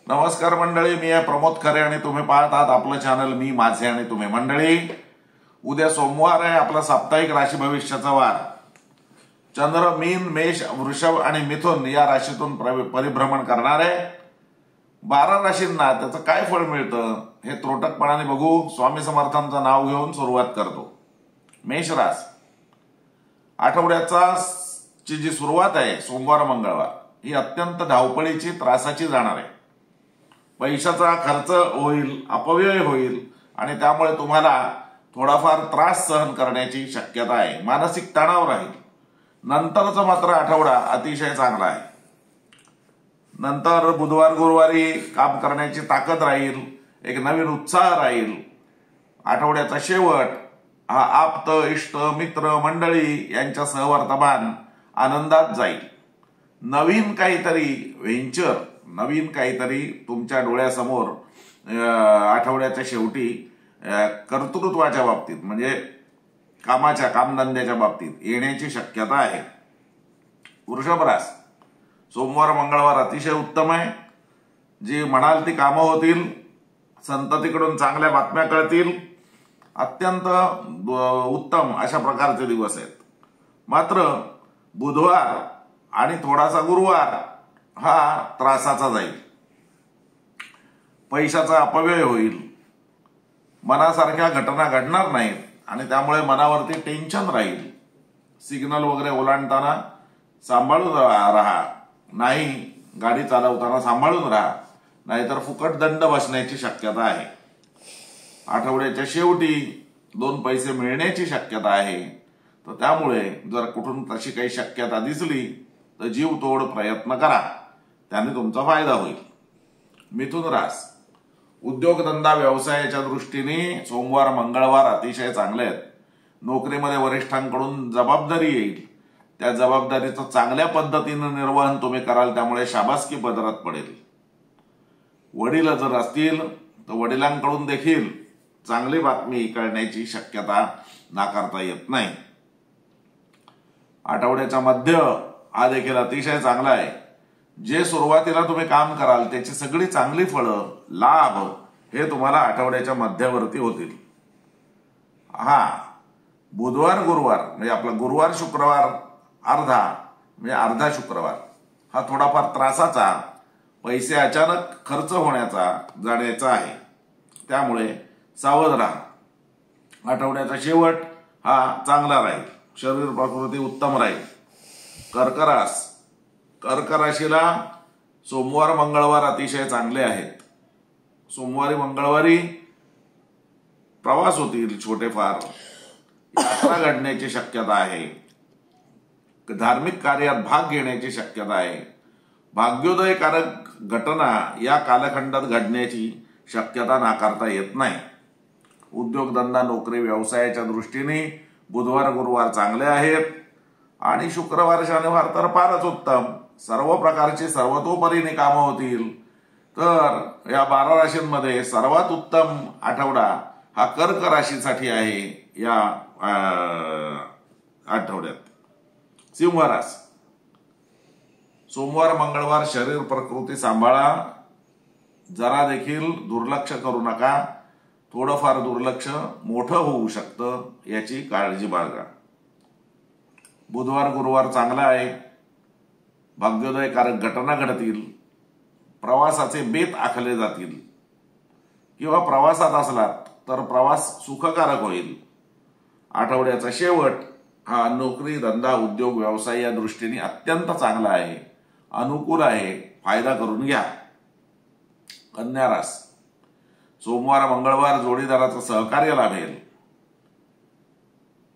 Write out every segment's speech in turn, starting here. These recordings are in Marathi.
नमस्कार मंडळी, मी आहे प्रमोद खरे आणि तुम्ही पाहत आहात आपलं चॅनल मी माझे आणि तुम्ही. मंडळी, उद्या सोमवार आहे, आपला साप्ताहिक राशी भविष्याचा वार. चंद्र मीन, मेष, वृषभ आणि मिथुन या राशीतून परिभ्रमण करणार आहे. 12 राशींना त्याचं काय फळ मिळतं हे त्रोटकपणाने बघू. स्वामी समर्थांचं नाव घेऊन सुरुवात करतो. मेष रास, आठवड्याचा जी सुरुवात आहे सोमवार मंगळवार ही अत्यंत धावपळीची, त्रासाची जाणार आहे. पैशाचा खर्च होईल, अपव्यय होईल आणि त्यामुळे तुम्हाला थोडाफार त्रास सहन करण्याची शक्यता आहे. मानसिक तणाव राहील. नंतरचा मात्र आठवडा अतिशय चांगला आहे. नंतर बुधवार गुरुवारी काम करण्याची ताकद राहील, एक नवीन उत्साह राहील. आठवड्याचा शेवट हा आप्त, इष्ट, मित्र मंडळी यांच्या सहवर्तमान आनंदात जाईल. नवीन काहीतरी व्हेंचर, नवीन काहीतरी तुमच्या डोळ्यासमोर आठवड्याच्या शेवटी कर्तृत्वाच्या बाबतीत म्हणजे कामधंद्याच्या बाबतीत येण्याची शक्यता आहे. वृषभ रास, सोमवार मंगळवार अतिशय उत्तम आहे. जी म्हणाल ती कामं होतील. संततीकडून चांगल्या बातम्या कळतील. अत्यंत उत्तम अशा प्रकारचे दिवस आहेत. मात्र बुधवार आणि थोडासा गुरुवार हा त्रासाचा जाईल. पैशाचा अपव्यय होईल. मनासारख्या घटना घडणार नाहीत आणि त्यामुळे मनावरती टेन्शन राहील. सिग्नल वगैरे ओलांडताना सांभाळून राहा. नाही, गाडी चालवताना सांभाळून राहा, नाहीतर फुकट दंड बसण्याची शक्यता आहे. आठवड्याच्या शेवटी 2 पैसे मिळण्याची शक्यता आहे. तर त्यामुळे जर कुठून तशी काही शक्यता दिसली तर जीवतोड प्रयत्न करा, त्याने तुमचा फायदा होईल. मिथुन रास, उद्योगधंदा व्यवसायाच्या दृष्टीने सोमवार मंगळवार अतिशय चांगले आहेत. नोकरीमध्ये वरिष्ठांकडून जबाबदारी येईल. त्या जबाबदारीचं चांगल्या पद्धतीनं निर्वहन तुम्ही कराल, त्यामुळे शाबासकी पदरात पडेल. वडील जर असतील तर वडिलांकडून देखील चांगली बातमी कळण्याची शक्यता नाकारता येत नाही. आठवड्याचा मध्य हा देखील अतिशय चांगला आहे. जे सुरुवातीला तुम्ही काम कराल त्याची सगळी चांगली फळं, लाभ हे तुम्हाला आठवड्याच्या मध्यावरती होतील. बुधवार गुरुवार म्हणजे आपला गुरुवार शुक्रवार अर्धा म्हणजे अर्धा शुक्रवार हा थोडाफार त्रासाचा, पैसे अचानक खर्च होण्याचा, जाण्याचा आहे. त्यामुळे सावध राहा. आठवड्याचा शेवट हा चांगला राहील. शरीर प्रकृती उत्तम राहील. कर्क रास, कर्क राशीला सोमवार मंगळवार अतिशय चांगले आहेत. सोमवारी मंगळवारी प्रवास होतील, छोटेफार यात्रा घडण्याची शक्यता आहे. धार्मिक कार्यात भाग घेण्याची शक्यता आहे. भाग्योदयकारक घटना या कालखंडात घडण्याची शक्यता नाकारता येत नाही. उद्योगधंदा, नोकरी, व्यवसायाच्या दृष्टीने बुधवार गुरुवार चांगले आहेत आणि शुक्रवार शनिवार तर फारच उत्तम. सर्व प्रकारची सर्वतोपरीने कामं होतील. तर या 12 राशींमध्ये सर्वात उत्तम आठवडा हा कर्क राशीसाठी आहे या आठवड्यात. सिंह रास, सोमवार मंगळवार शरीर प्रकृती सांभाळा. जरा देखील दुर्लक्ष करू नका. थोडंफार दुर्लक्ष मोठं होऊ शकतं, याची काळजी बाळगा. बुधवार गुरुवार चांगला आहे. भाग्योदयकारक घटना घडतील. प्रवासाचे बेत आखले जातील किंवा प्रवासात असलात तर प्रवास सुखकारक होईल. आठवड्याचा शेवट हा नोकरी, धंदा, उद्योग, व्यवसाय या दृष्टीने अत्यंत चांगला आहे, अनुकूल आहे. फायदा करून घ्या. कन्या रास, सोमवार मंगळवार जोडीदाराचं सहकार्य लाभेल.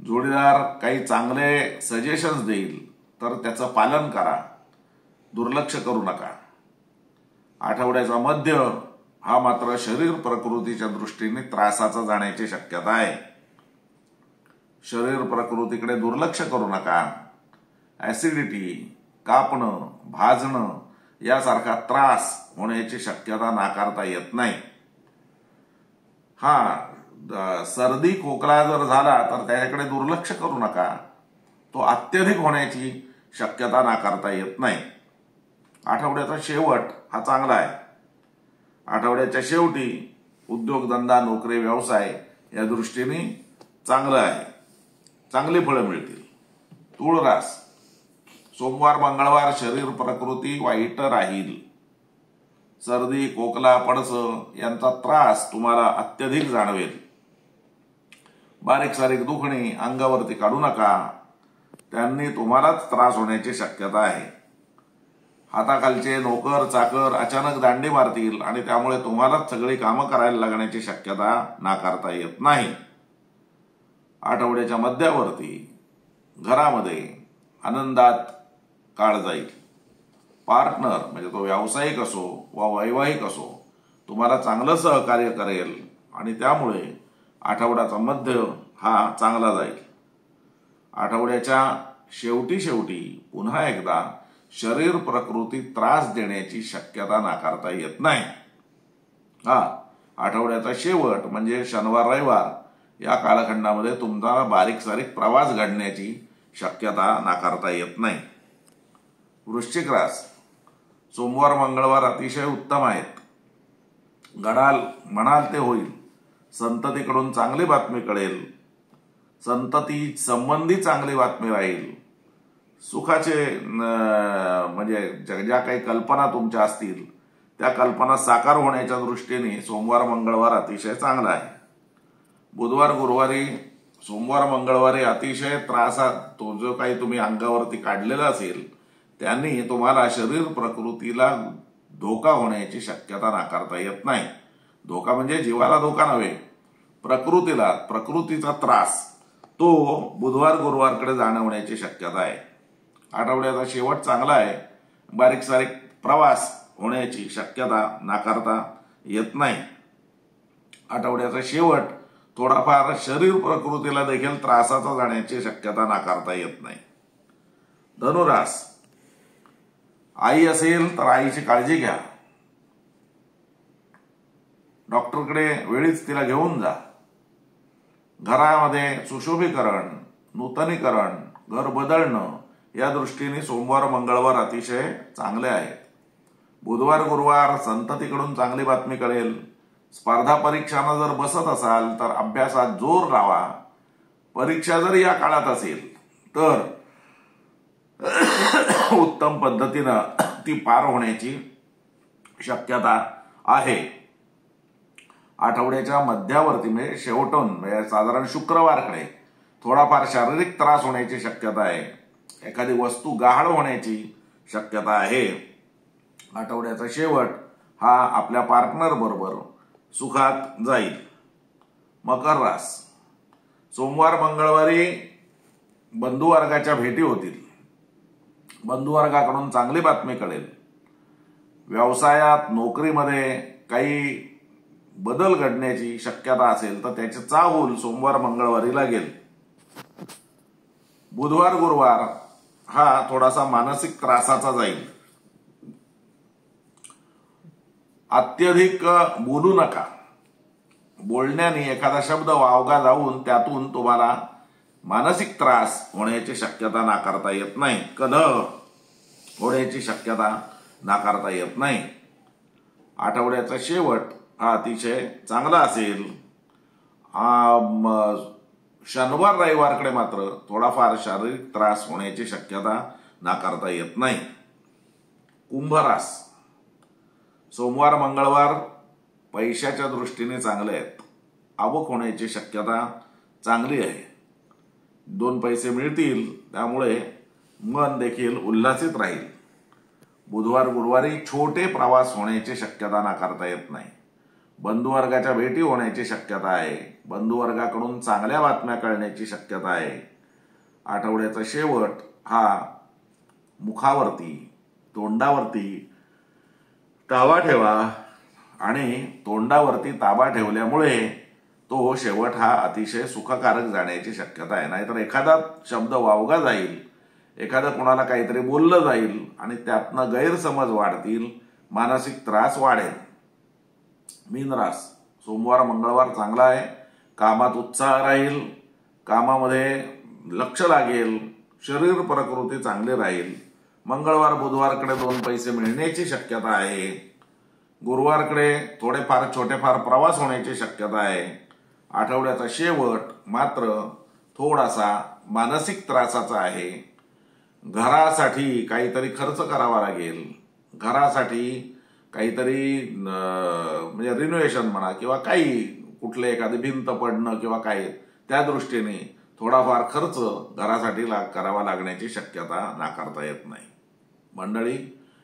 जोडीदार काही चांगले सजेशन्स देईल तर त्याचं पालन करा. दुर्लक्ष करू नका. आठवड्याचा मध्य हा मात्र शरीर प्रकृतीच्या दृष्टीने त्रासाचा जाण्याची शक्यता आहे. शरीर प्रकृतीकडे दुर्लक्ष करू नका. ऍसिडिटी, कापणं, भाजणं यासारखा त्रास होण्याची शक्यता नाकारता येत नाही. सर्दी खोकला जर झाला तर त्याच्याकडे दुर्लक्ष करू नका. तो अत्यधिक होण्याची शक्यता नाकारता येत नाही. आठवड्याचा शेवट हा चांगला आहे. आठवड्याच्या शेवटी उद्योगधंदा, नोकरी, व्यवसाय या दृष्टीने चांगलं आहे, चांगली फळं मिळतील. तूळ रास. सोमवार मंगळवार शरीर प्रकृती वाईट राहील. सर्दी, खोकला, पडस यांचा त्रास तुम्हाला अत्यधिक जाणवेल. बारीक सारीक दुखणी अंगावरती काढू नका, त्यांनी तुम्हालाच त्रास होण्याची शक्यता आहे. हाताखालचे नोकर चाकर अचानक दांडी मारतील आणि त्यामुळे तुम्हालाच सगळी कामं करायला लागण्याची शक्यता नाकारता येत नाही. आठवड्याच्या मध्यावरती घरामध्ये आनंदात काळ जाईल. पार्टनर म्हणजे तो व्यावसायिक असो वा वैवाहिक असो तुम्हाला चांगलं सहकार्य करेल आणि त्यामुळे आठवड्याचा मध्य हा चांगला जाईल. आठवड्याच्या शेवटी पुन्हा एकदा शरीर प्रकृती त्रास देण्याची शक्यता नाकारता येत नाही. आठवड्याचा शेवट म्हणजे शनिवार रविवार या कालखंडामध्ये तुमचा बारीक सारीक प्रवास घडण्याची शक्यता नाकारता येत नाही. वृश्चिक रास. सोमवार मंगळवार अतिशय उत्तम आहेत. घडाल म्हणाल ते होईल. संततीकडून चांगली बातमी कळेल. संतती संबंधी चांगली बातमी राहील. सुखाचे म्हणजे ज्या काही कल्पना तुमच्या असतील त्या कल्पना साकार होण्याच्या दृष्टीने सोमवार मंगळवार अतिशय चांगला आहे. बुधवार गुरुवारी सोमवार मंगळवारी अतिशय त्रासात तो जो काही तुम्ही अंगावरती काढलेला असेल त्यांनी तुम्हाला शरीर प्रकृतीला धोका होण्याची शक्यता नाकारता येत नाही. धोका म्हणजे जीवाला धोका नव्हे, प्रकृतीचा त्रास तो बुधवार गुरुवारकडे जाणवण्याची शक्यता आहे. आठवड्याचा शेवट चांगला आहे. बारीक सारीक प्रवास होण्याची शक्यता नाकारता येत नाही. आठवड्याचा शेवट थोडाफार शरीर प्रकृतीला देखील त्रासाचा जाण्याची शक्यता नाकारता येत नाही. धनुरास. आई असेल तर आईची काळजी घ्या. डॉक्टरकडे वेळीच तिला घेऊन जा. घरामध्ये सुशोभीकरण, नूतनीकरण, घर बदलणं या दृष्टीने सोमवार मंगळवार अतिशय चांगले आहेत. बुधवार गुरुवार संततीकडून चांगली बातमी कळेल. स्पर्धा परीक्षांना जर बसत असाल तर अभ्यासात जोर लावा. परीक्षा जर या काळात असेल तर उत्तम पद्धतीनं ती पार होण्याची शक्यता आहे. आठवड्याच्या मध्यावरती म्हणजे शेवटून म्हणजे साधारण शुक्रवारकडे थोडाफार शारीरिक त्रास होण्याची शक्यता आहे. एखादी वस्तू गहाळ होण्याची शक्यता आहे. आठवड्याचा शेवट हा आपल्या पार्टनर बरोबर सुखात जाईल. मकर रास. सोमवार मंगळवारी बंधुवर्गाच्या भेटी होतील. बंधुवर्गाकडून चांगली बातमी कळेल. व्यवसायात नोकरीमध्ये काही बदल घडण्याची शक्यता असेल तर त्याचे चाहूल सोमवार मंगळवारी लागेल. बुधवार गुरुवार हा थोडासा मानसिक त्रासाचा जाईल. अत्यधिक बोलू नका. बोलण्याने एखादा शब्द वावगा जाऊन त्यातून तुम्हाला मानसिक त्रास होण्याची शक्यता नाकारता येत नाही. कलह होण्याची शक्यता नाकारता येत नाही. आठवड्याचा शेवट हा अतिशय चांगला असेल. शनिवार रविवारकडे मात्र थोडाफार शारीरिक त्रास होण्याची शक्यता नाकारता येत नाही. कुंभ रास. सोमवार मंगळवार पैशाच्या दृष्टीने चांगले आहेत. आवक होण्याची शक्यता चांगली आहे. 2 पैसे मिळतील त्यामुळे मन देखील उल्हासित राहील. बुधवार गुरुवारी छोटे प्रवास होण्याची शक्यता नाकारता येत नाही. बंधुवर्गाच्या भेटी होण्याची शक्यता आहे. बंधुवर्गाकडून चांगल्या बातम्या कळण्याची शक्यता आहे. आठवड्याचा शेवट हा मुखावरती तोंडावरती ताबा ठेवा आणि तोंडावरती ताबा ठेवल्यामुळे तो शेवट हा अतिशय सुखकारक जाण्याची शक्यता आहे. नाहीतर एखादा शब्द वावगा जाईल, एखादं कोणाला काहीतरी बोललं जाईल आणि त्यातनं गैरसमज वाढतील, मानसिक त्रास वाढेल. मीन रास. सोमवार मंगळवार चांगला आहे. कामात उत्साह राहील. कामामध्ये लक्ष लागेल. शरीर प्रकृती चांगली राहील. मंगळवार बुधवारकडे 2 पैसे मिळण्याची शक्यता आहे. गुरुवारकडे थोडेफार छोटेफार प्रवास होण्याची शक्यता आहे. आठवड्याचा शेवट मात्र थोडासा मानसिक त्रासाचा आहे. घरासाठी काहीतरी खर्च करावा लागेल. घरासाठी काहीतरी म्हणजे रिनोव्हेशन म्हणा किंवा काही कुठले एखादी भिंत पडणं किंवा काही त्या दृष्टीने थोडाफार खर्च घरासाठी करावा लागण्याची शक्यता नाकारता येत नाही. मंडळी,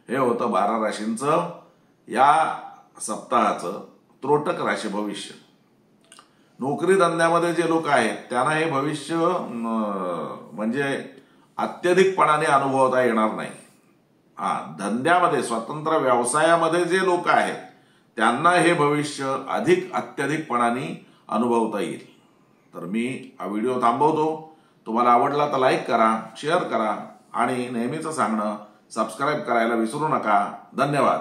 हे होतं 12 राशींचं या सप्ताहाचं त्रोटक राशी भविष्य. नोकरी धंद्यामध्ये जे लोक आहेत त्यांना हे भविष्य म्हणजे अत्यधिकपणाने अनुभवता येणार नाही. धंद्यामध्ये स्वतंत्र व्यवसायामध्ये जे लोक आहेत त्यांना हे भविष्य अत्यधिकपणाने अनुभवता येईल. तर मी हा व्हिडिओ थांबवतो. तुम्हाला आवडला तर लाईक करा, शेअर करा आणि नेहमीच सांगणं सबस्क्राईब करायला विसरू नका. धन्यवाद.